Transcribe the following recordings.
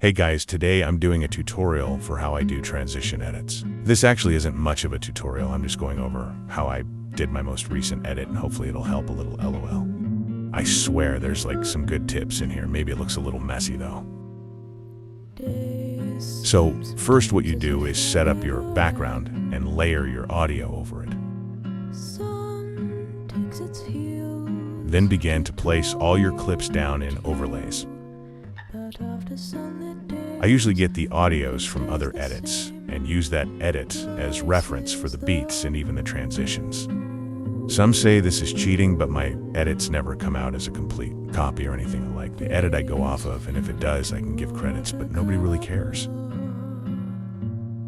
Hey guys, today I'm doing a tutorial for how I do transition edits. This actually isn't much of a tutorial, I'm just going over how I did my most recent edit and hopefully it'll help a little, lol. I swear there's like some good tips in here, maybe it looks a little messy though. So first what you do is set up your background and layer your audio over it. Then begin to place all your clips down in overlays. I usually get the audios from other edits and use that edit as reference for the beats and even the transitions. Some say this is cheating, but my edits never come out as a complete copy or anything like the edit I go off of, and if it does, I can give credits, but nobody really cares.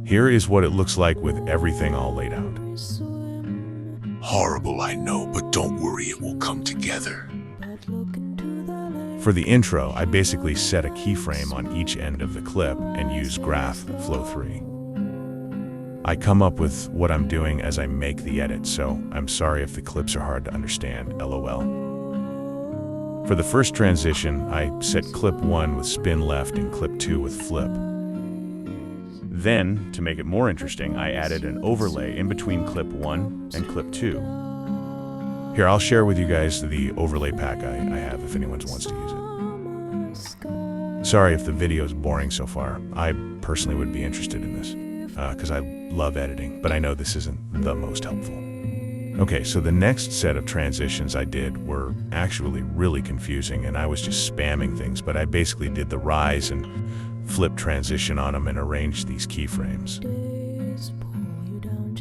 Here is what it looks like with everything all laid out. Horrible, I know, but don't worry, it will come together. For the intro, I basically set a keyframe on each end of the clip and use Graph Flow 3. I come up with what I'm doing as I make the edit, so I'm sorry if the clips are hard to understand, lol. For the first transition, I set clip 1 with spin left and clip 2 with flip. Then, to make it more interesting, I added an overlay in between clip 1 and clip 2. Here, I'll share with you guys the overlay pack I have if anyone wants to use it. Sorry if the video is boring so far. I personally would be interested in this, because I love editing, but I know this isn't the most helpful. Okay, so the next set of transitions I did were actually really confusing, and I was just spamming things, but I basically did the rise and flip transition on them and arranged these keyframes.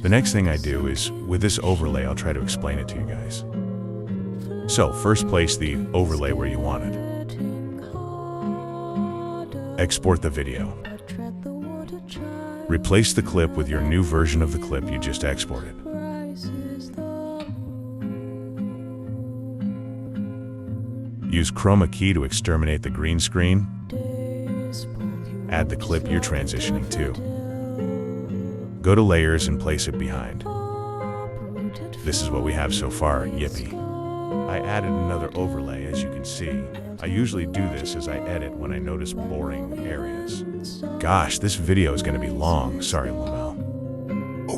The next thing I do is, with this overlay, I'll try to explain it to you guys. So, first place the overlay where you want it. Export the video. Replace the clip with your new version of the clip you just exported. Use chroma key to exterminate the green screen. Add the clip you're transitioning to. Go to layers and place it behind. This is what we have so far, yippee. I added another overlay, as you can see. I usually do this as I edit when I notice boring areas. Gosh, this video is going to be long, sorry Lamel.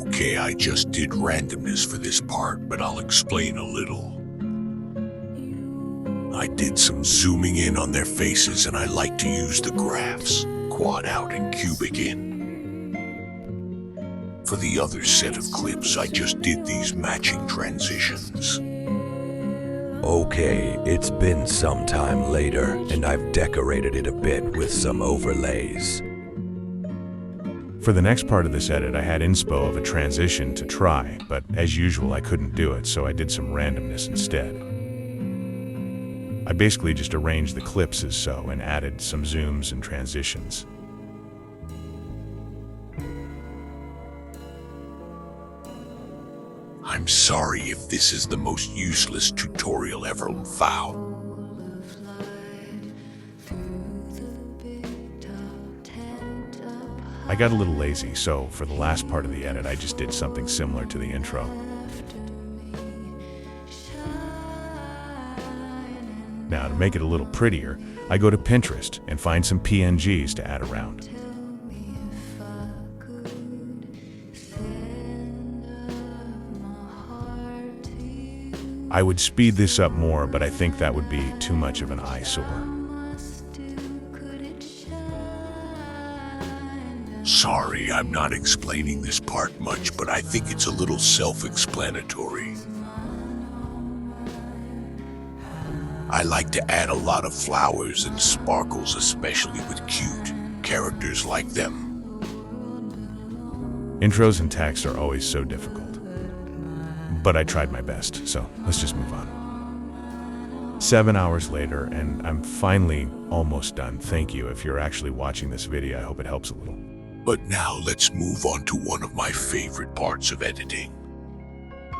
Okay, I just did randomness for this part, but I'll explain a little. I did some zooming in on their faces, and I like to use the graphs, quad out and cubic in. For the other set of clips, I just did these matching transitions. Okay, it's been some time later, and I've decorated it a bit with some overlays. For the next part of this edit, I had inspo of a transition to try, but as usual, I couldn't do it, so I did some randomness instead. I basically just arranged the clips as so and added some zooms and transitions. I'm sorry if this is the most useless tutorial ever found. I got a little lazy, so for the last part of the edit, I just did something similar to the intro. Now, to make it a little prettier, I go to Pinterest and find some PNGs to add around. I would speed this up more, but I think that would be too much of an eyesore. Sorry, I'm not explaining this part much, but I think it's a little self-explanatory. I like to add a lot of flowers and sparkles, especially with cute characters like them. Intros and text are always so difficult. But I tried my best, so let's just move on. 7 hours later, and I'm finally almost done. Thank you if you're actually watching this video. I hope it helps a little. But now let's move on to one of my favorite parts of editing.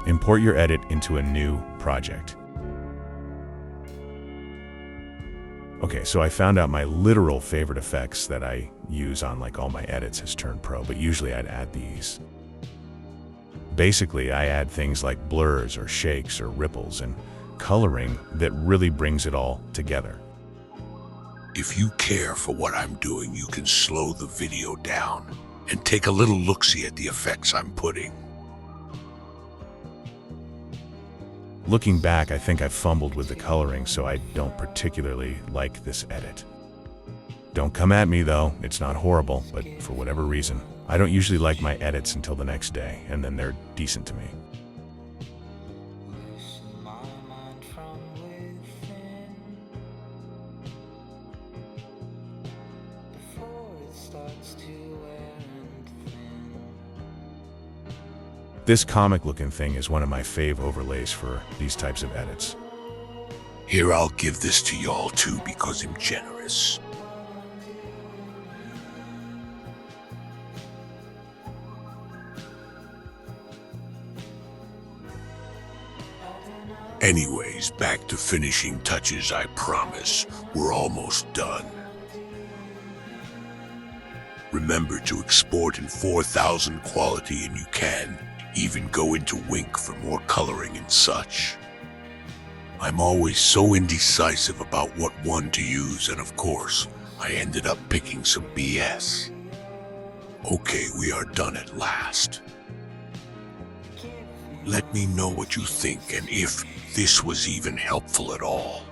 Import your edit into a new project. Okay, so I found out my literal favorite effects that I use on like all my edits as Turn Pro, but usually I'd add these. Basically, I add things like blurs or shakes or ripples and coloring that really brings it all together. If you care for what I'm doing, you can slow the video down and take a little look-see at the effects I'm putting. Looking back, I think I've fumbled with the coloring, so I don't particularly like this edit. Don't come at me though, it's not horrible, but for whatever reason, I don't usually like my edits until the next day, and then they're decent to me. This comic-looking thing is one of my fave overlays for these types of edits. Here, I'll give this to y'all too because I'm generous. Anyways, back to finishing touches, I promise. We're almost done. Remember to export in 4000 quality, and you can even go into Wink for more coloring and such. I'm always so indecisive about what one to use, and of course, I ended up picking some BS. Okay, we are done at last. Let me know what you think and if this was even helpful at all.